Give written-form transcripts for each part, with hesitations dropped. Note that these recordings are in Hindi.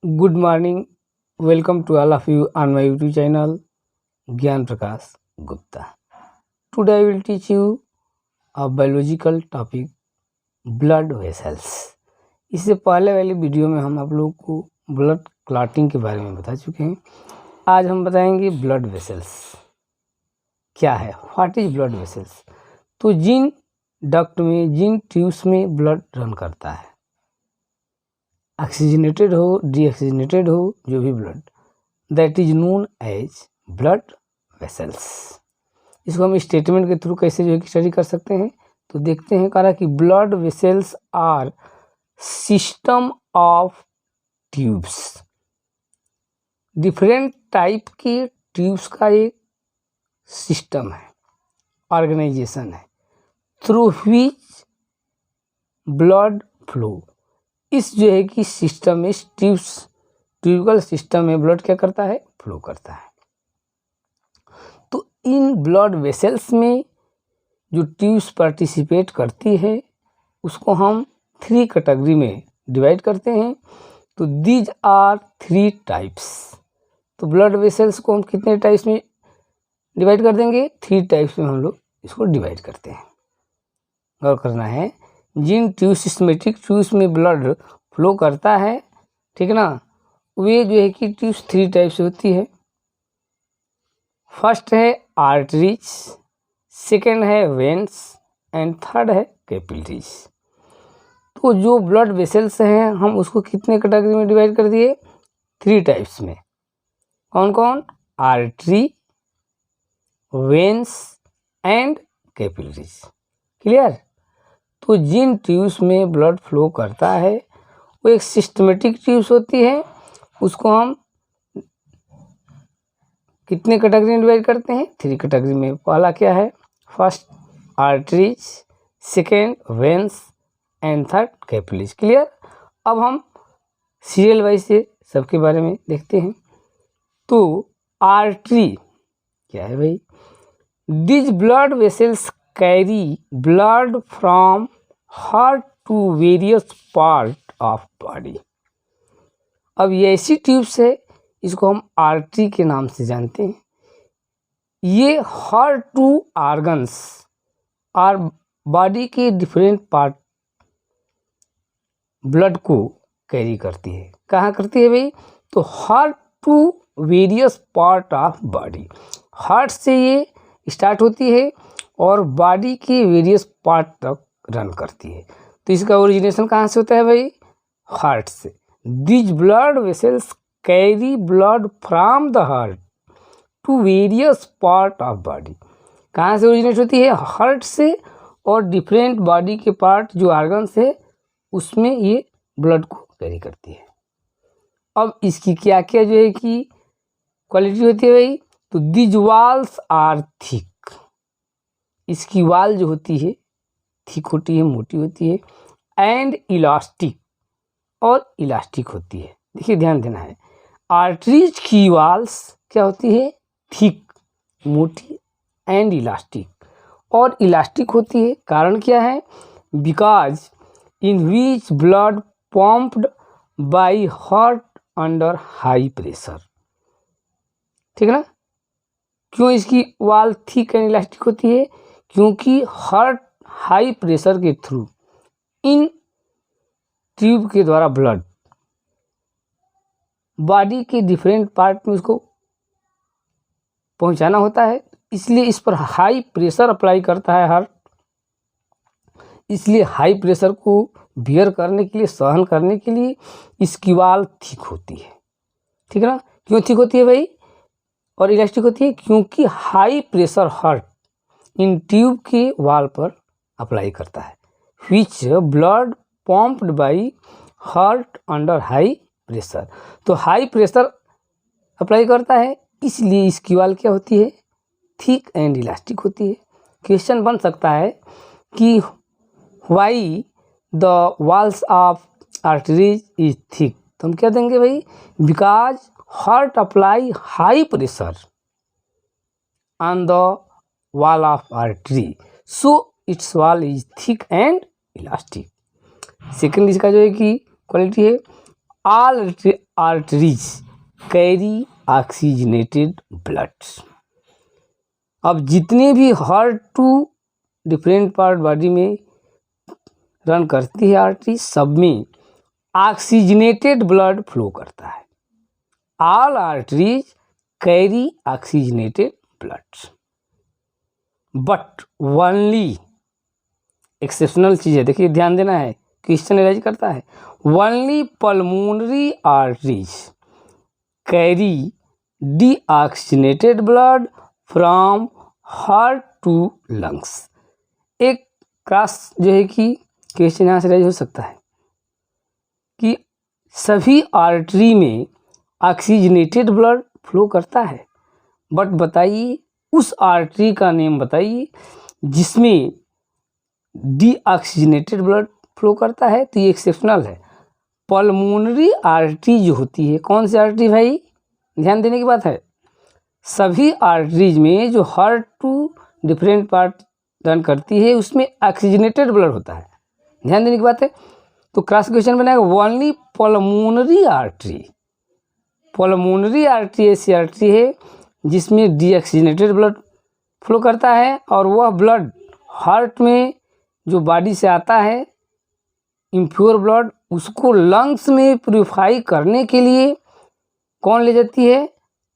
Good morning. Welcome to all of you on my YouTube channel, Gyan Prakash Gupta. Today I will teach you a biological topic, blood vessels. इससे पहले वाली वीडियो में हम आप लोगों को ब्लड क्लॉटिंग के बारे में बता चुके हैं। आज हम बताएंगे ब्लड वेसल्स क्या है, व्हाट इज ब्लड वेसल्स। तो जिन डक्ट में, जिन ट्यूब्स में ब्लड रन करता है, ऑक्सीजनेटेड हो, डीऑक्सीजनेटेड हो, जो भी blood, that is known as blood vessels. इसको हम स्टेटमेंट के थ्रू कैसे जो है स्टडी कर सकते हैं, तो देखते हैं। कह रहा कि blood vessels are system of tubes, different type के ट्यूब्स का एक सिस्टम है, ऑर्गेनाइजेशन है, थ्रू व्हिच ब्लड फ्लो। इस जो है कि सिस्टम में, ट्यूबल सिस्टम में ब्लड क्या करता है, फ्लो करता है। तो इन ब्लड वेसल्स में जो ट्यूब्स पार्टिसिपेट करती है उसको हम 3 कैटेगरी में डिवाइड करते हैं। तो दीज आर 3 टाइप्स। तो ब्लड वेसल्स को हम कितने टाइप्स में डिवाइड कर देंगे, 3 टाइप्स में हम लोग इसको डिवाइड करते हैं। गौर करना है, जिन ट्यूब, सिस्टमेटिक ट्यूब्स में ब्लड फ्लो करता है, ठीक है ना, वे जो है कि ट्यूब्स 3 टाइप से होती है। फर्स्ट है आर्टरीज, सेकेंड है वेन्स एंड थर्ड है कैपिलरीज। तो जो ब्लड वेसल्स हैं हम उसको कितने कैटेगरी में डिवाइड कर दिए, 3 टाइप्स में। कौन कौन, artery, veins and capillaries. Clear. तो जिन ट्यूब्स में ब्लड फ्लो करता है वो एक सिस्टमेटिक ट्यूब्स होती है, उसको हम कितने कैटेगरी में डिवाइड करते हैं, 3 कैटेगरी में। पहला क्या है, first arteries, second veins and third capillaries. Clear. अब हम सीरियल वाइज से सबके बारे में देखते हैं। तो आर्टरी क्या है भाई, this blood vessels carry blood from heart to various part of body. अब ये ऐसी ट्यूब्स है, इसको हम आर्टरी के नाम से जानते हैं। ये हार्ट टू ऑर्गन्स और बॉडी के डिफरेंट पार्ट ब्लड को कैरी करती है। कहाँ करती है भाई, तो heart to various part of body. Heart से ये स्टार्ट होती है और बॉडी के वेरियस पार्ट तक रन करती है। तो इसका ओरिजिनेशन कहाँ से होता है भाई, हार्ट से। This blood vessels carry blood from the heart to various part of body. कहाँ से ओरिजिनेट होती है, हार्ट से, और डिफरेंट बॉडी के पार्ट जो ऑर्गन्स है उसमें ये ब्लड को कैरी करती है। अब इसकी क्या क्या जो है कि क्वालिटी होती है भाई, तो दिस वॉल्स आर थिक। इसकी वाल जो होती है थिक होती है, मोटी होती है, एंड इलास्टिक, और इलास्टिक होती है। देखिए ध्यान देना है, आर्टरीज की वाल्स क्या होती है, थिक, मोटी एंड इलास्टिक, और इलास्टिक होती है। कारण क्या है, because in which blood pumped by heart under high pressure. ठीक है ना। क्यों इसकी वाल थिक एंड इलास्टिक होती है, क्योंकि हार्ट हाई प्रेशर के थ्रू इन ट्यूब के द्वारा ब्लड बॉडी के डिफरेंट पार्ट में उसको पहुंचाना होता है, इसलिए इस पर हाई प्रेशर अप्लाई करता है हार्ट। इसलिए हाई प्रेशर को बियर करने के लिए, सहन करने के लिए इसकी वाल थिक होती है। ठीक है ना। क्यों थिक होती है भाई और इलास्टिक होती है, क्योंकि high pressure heart in tube के वाल पर अप्लाई करता है, which blood pumped by heart under high pressure. तो हाई प्रेशर अप्लाई करता है, इसलिए इसकी वाल क्या होती है, थिक एंड इलास्टिक होती है। क्वेश्चन बन सकता है कि why the walls of arteries is thick, तो हम क्या देंगे भाई, because heart apply high pressure on the wall of artery, so its wall is thick and elastic। Second इसका जो है कि क्वालिटी है, all arteries carry oxygenated blood. अब जितने भी heart to different part body में रन करती है आर्टरी, सब में ऑक्सीजनेटेड ब्लड फ्लो करता है। All arteries carry oxygenated blood, but only, exceptional चीज़ है, देखिए ध्यान देना है, क्वेश्चन एराइज करता है। Only pulmonary arteries carry deoxygenated blood from heart to lungs. एक क्रॉस जो है कि क्वेश्चन यहाँ से एराइज हो सकता है कि सभी आर्टरी में ऑक्सीजनेटेड ब्लड फ्लो करता है, बट बताइए उस आर्टरी का नेम बताइए जिसमें डीऑक्सीजनेटेड ब्लड फ्लो करता है। तो ये एक्सेप्शनल है। पल्मोनरी आर्टरी जो होती है, कौन सी आर्टरी भाई, ध्यान देने की बात है। सभी आर्टरीज में जो heart to different part run करती है उसमें ऑक्सीजनेटेड ब्लड होता है, ध्यान देने की बात है। तो क्रॉस क्वेश्चन बनाएगा only pulmonary artery. Pulmonary artery ऐसी आर्टरी है जिसमें डीऑक्सीजनेटेड ब्लड फ्लो करता है, और वह ब्लड हार्ट में जो बॉडी से आता है इम्प्योर ब्लड, उसको लंग्स में प्यूरिफाई करने के लिए कौन ले जाती है,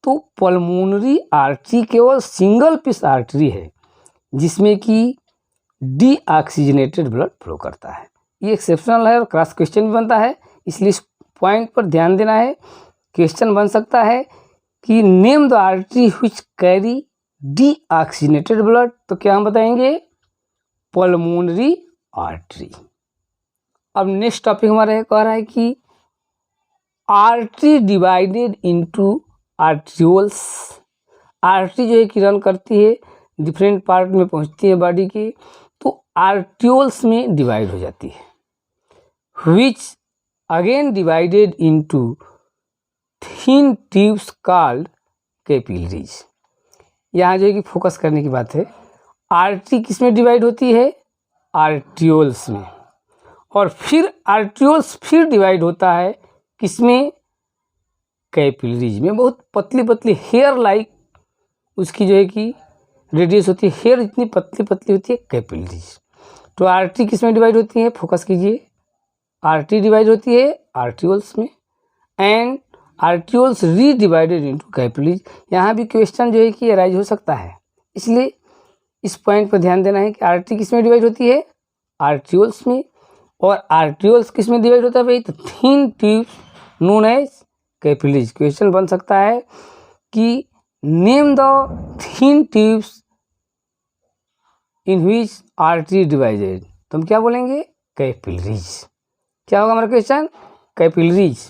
तो पल्मोनरी आर्टरी केवल सिंगल पीस आर्टरी है जिसमें कि डीऑक्सीजनेटेड ब्लड फ्लो करता है। ये एक्सेप्शनल है और क्रॉस क्वेश्चन भी बनता है, इसलिए इस पॉइंट पर ध्यान देना है। क्वेश्चन बन सकता है कि name the artery which carry deoxygenated blood, तो क्या हम बताएंगे, पल्मोनरी आर्टरी। अब नेक्स्ट टॉपिक हमारा कह रहा है कि artery divided into arterioles. Artery जो है कि रन करती है, डिफरेंट पार्ट में पहुंचती है बॉडी के, तो आर्ट्रियोल्स में डिवाइड हो जाती है, which again divided into thin tubes called capillaries. यहाँ जो है कि फोकस करने की बात है, आर्टरी किस में डिवाइड होती है, आर्ट्रियोल्स में, और फिर आर्ट्रियोल्स फिर डिवाइड होता है किसमें, कैपिलरीज में। बहुत पतली पतली हेयर लाइक उसकी जो है कि रेडियस होती है, हेयर इतनी पतली पतली होती है कैपिलरीज। तो आर्टरी किस में डिवाइड होती है, फोकस कीजिए, आर्टरी डिवाइड होती है आर्ट्रियोल्स में, एंड आर्ट्रियोल्स री डिवाइडेड इंटू कैपिलरीज। यहाँ भी क्वेश्चन जो है कि अराइज हो सकता है, इसलिए इस पॉइंट पर ध्यान देना है कि आर्टरी किस में डिवाइड होती है, आर्ट्रियोल्स में, और आर्ट्रियोल्स किस में डिवाइड होता है भाई, तो thin tubes known as capillaries. Question बन सकता है कि name the thin tubes in which artery divided, तो हम क्या बोलेंगे, कैपिलरीज। क्या होगा हमारा क्वेश्चन, कैपिलरीज।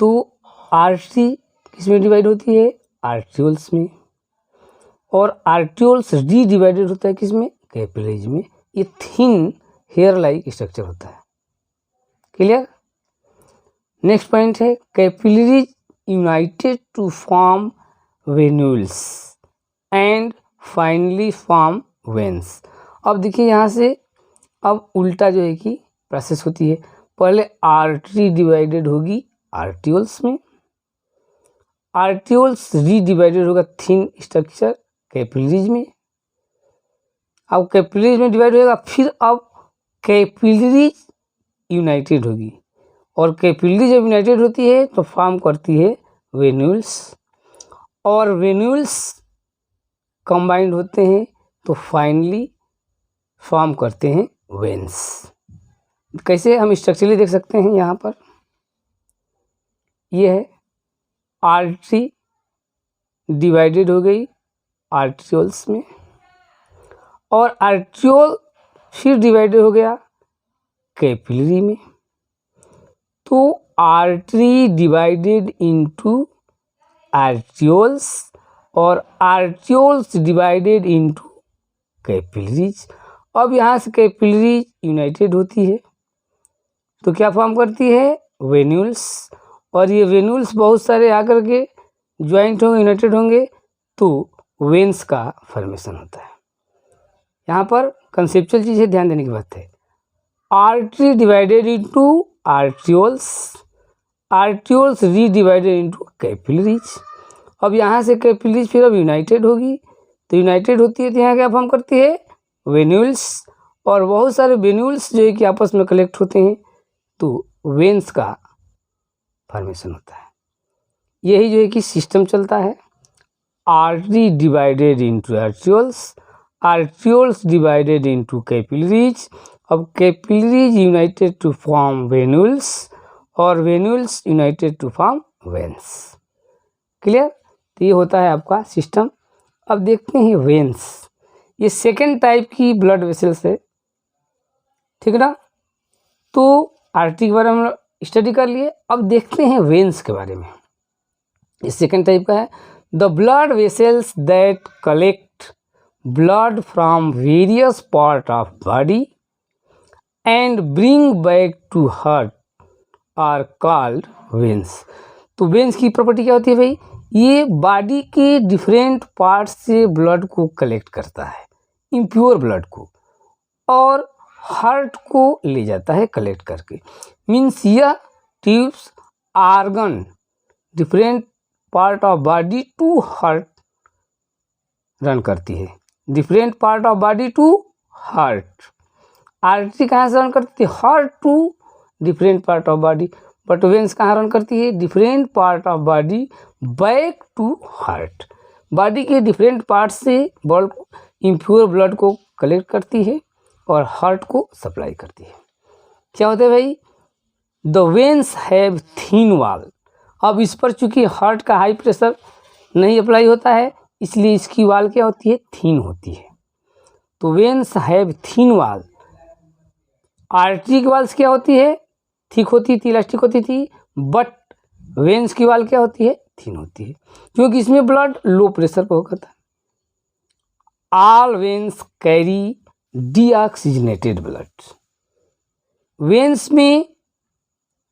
तो आर्टरी किस में डिवाइड होती है, आर्ट्रियोल्स में, और आर्ट्रियोल्स डी डिवाइडेड होता है किस में, कैपिलरीज में। ये थिन हेयर लाइक स्ट्रक्चर होता है, क्लियर। नेक्स्ट पॉइंट है capillaries united to form venules and finally form veins. अब देखिए यहाँ से अब उल्टा जो है कि प्रोसेस होती है, पहले आर्टरी डिवाइडेड होगी आर्ट्रियोल्स में, आर्ट्रियोल्स री डिवाइडेड होगा थिन स्ट्रक्चर कैपिलरीज में, अब कैपिलरीज में डिवाइड होगा, फिर अब कैपिलरीज यूनाइटेड होगी, और कैपिलरी जब यूनाइटेड होती है तो फॉर्म करती है वेन्यूल्स, और वेन्यूल्स कंबाइंड होते हैं तो फाइनली फॉर्म करते हैं वेन्स। कैसे हम स्ट्रक्चरली देख सकते हैं, यहाँ पर ये है आर्टरी डिवाइडेड हो गई आर्ट्रियोल्स में, और आर्ट्रियोल फिर डिवाइडेड हो गया कैपिलरी में। तो आर्टरी डिवाइडेड इनटू आर्ट्रियोल्स और आर्ट्रियोल्स डिवाइडेड इनटू कैपिलरीज। अब यहाँ से कैपिलरीज यूनाइटेड होती है तो क्या फॉर्म करती है, वेन्यूल्स, और ये वेन्यूल्स बहुत सारे आकर के ज्वाइंट होंगे, यूनाइटेड होंगे, तो वेन्स का फॉर्मेशन होता है। यहाँ पर कंसेप्चुअल चीज़ है, ध्यान देने की बात है। Artery divided into arterioles, arterioles redivided into capillaries. अब यहाँ से कैपिलरीज फिर अब यूनाइटेड होगी, तो यूनाइटेड होती है तो यहाँ क्या फॉर्म करती है, वेन्यूल्स, और बहुत सारे वेन्यूल्स जो है कि आपस में कलेक्ट होते हैं तो वेन्स का फॉर्मेशन होता है। यही जो है कि सिस्टम चलता है, artery divided into arterioles, arterioles divided into capillaries, अब capillaries united to form venules और venules united to form veins. Clear? तो ये होता है आपका सिस्टम। अब देखते हैं वेन्स, ये सेकेंड टाइप की ब्लड वेसल्स है, ठीक ना। तो आर्टरी के बारे में स्टडी कर लिए, अब देखते हैं वेन्स के बारे में। ये सेकेंड टाइप का है, the blood vessels that collect blood from various part of body and bring back to heart are called veins. तो वेन्स की प्रॉपर्टी क्या होती है भाई, ये बॉडी के डिफरेंट पार्ट्स से ब्लड को कलेक्ट करता है, इम्प्योर ब्लड को, और हार्ट को ले जाता है कलेक्ट करके। मीन्स यह tubes organ different part of body to heart run करती है, different part of body to heart. Artery कहाँ से रन करती है, heart to different part of body, but veins कहाँ रन करती है, different part of body back to heart. Body के डिफरेंट पार्ट से ब्लड, इम्प्योर ब्लड को कलेक्ट करती है और हार्ट को सप्लाई करती है। क्या होता है भाई, the veins have thin wall. अब इस पर चूंकि हार्ट का हाई प्रेशर नहीं अप्लाई होता है, इसलिए इसकी वॉल क्या होती है, थीन होती है। तो veins have thin wall. Artery की वॉल्स क्या होती है, थिक होती थी, इलास्टिक होती थी, बट वेन्स की वॉल क्या होती है, थीन होती है, क्योंकि इसमें ब्लड लो प्रेशर पर होता है। All veins carry deoxygenated blood. Veins में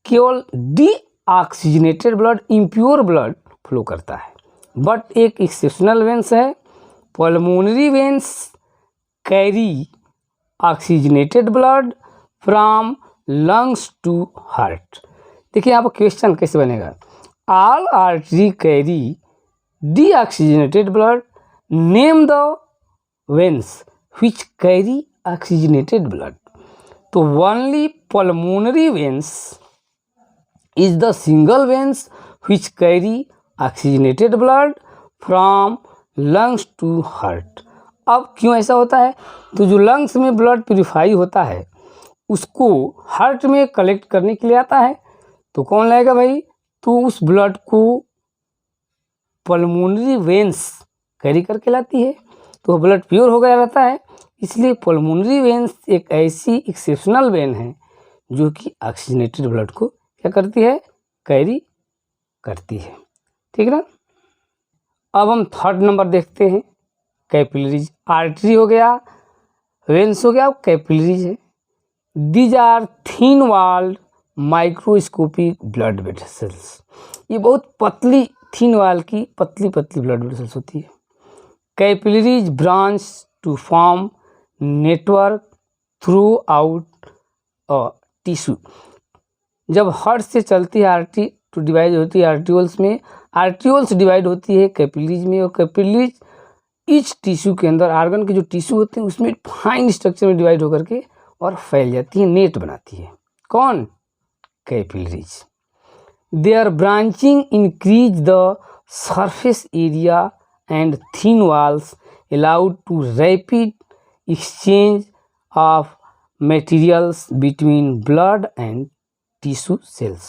केवल deoxygenated blood, impure blood flow करता है, बट एक एक्सेप्शनल वेन्स है, pulmonary veins carry oxygenated blood from lungs to heart. देखिए यहाँ पर क्वेश्चन कैसे बनेगा, all artery carry deoxygenated blood, name the veins which carry oxygenated blood। तो only pulmonary veins is the single veins which carry oxygenated blood from lungs to heart। अब क्यों ऐसा होता है, तो जो लंग्स में ब्लड प्यूरिफाई होता है उसको हार्ट में कलेक्ट करने के लिए आता है, तो कौन लाएगा भाई, तो उस ब्लड को पल्मोनरी वेन्स कैरी करके लाती है, तो ब्लड प्योर हो गया रहता है। इसलिए पल्मोनरी वेन्स एक ऐसी एक्सेप्शनल वेन है जो कि ऑक्सीजनेटेड ब्लड को क्या करती है, कैरी करती है, ठीक ना। अब हम थर्ड नंबर देखते हैं, कैपिलरीज। आर्टरी हो गया, वेन्स हो गया, अब कैपिलरीज है। These are thin walled microscopic blood vessels. ये बहुत पतली, थीन वॉल की पतली पतली ब्लड वेसल्स होती है। Capillaries branch to form network throughout tissue. जब हार्ट से चलती है आर्टरी तो डिवाइड होती है आर्ट्रियोल्स में, आर्ट्रियोल्स डिवाइड होती है कैपिलरीज में, और कैपिलरीज ईच टिश्यू के अंदर आर्गन के जो टिश्यू होते हैं उसमें फाइन स्ट्रक्चर में डिवाइड होकर के और फैल जाती है, नेट बनाती है। कौन, capillaries. Their branching increase the surface area and thin walls allowed to rapid exchange of materials between blood and tissue cells।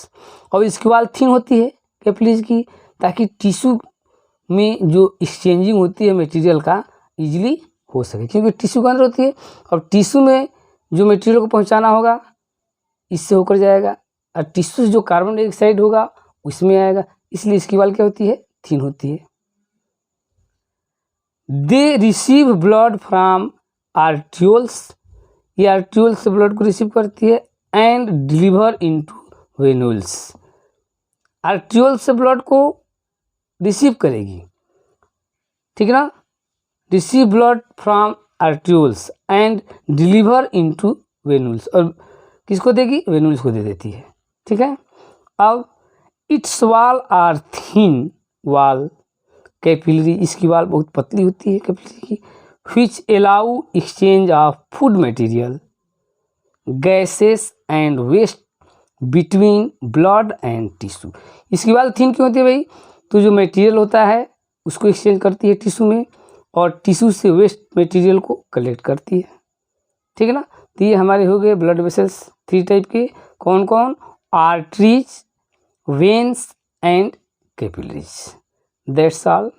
और इसके बाद थीन होती है कैपिलरीज की, ताकि टिश्यू में जो एक्सचेंजिंग होती है मटेरियल का इजीली हो सके, क्योंकि टिश्यू के अंदर होती है और टिश्यू में जो मटेरियल को पहुंचाना होगा इससे होकर जाएगा, और टिश्यू से जो कार्बन डाइऑक्साइड होगा उसमें आएगा, इसलिए इसकी वाल क्या होती है, थीन होती है। They receive blood from arterioles. ये आर्ट्रियोल्स से ब्लड को रिसीव करती है and deliver into venules. Arterioles से ब्लड को रिसीव करेगी, ठीक है ना, receive blood from arterioles and deliver into venules. और किसको देगी, वेनुल्स को दे देती है। ठीक है, अब इट्स वाल आर थिन वाल कैपिलरी, इसकी वाल बहुत पतली होती है कैपिलरी की, which allow exchange of food material gases and waste between blood and tissue. इसकी वाल थिन क्यों होती है भाई, तो जो मटेरियल होता है उसको एक्सचेंज करती है टिश्यू में, और टिश्यू से वेस्ट मटेरियल को कलेक्ट करती है। ठीक है ना, तो ये हमारे हो गए ब्लड वेसल्स 3 टाइप के, कौन कौन, arteries, veins and capillaries. That's all.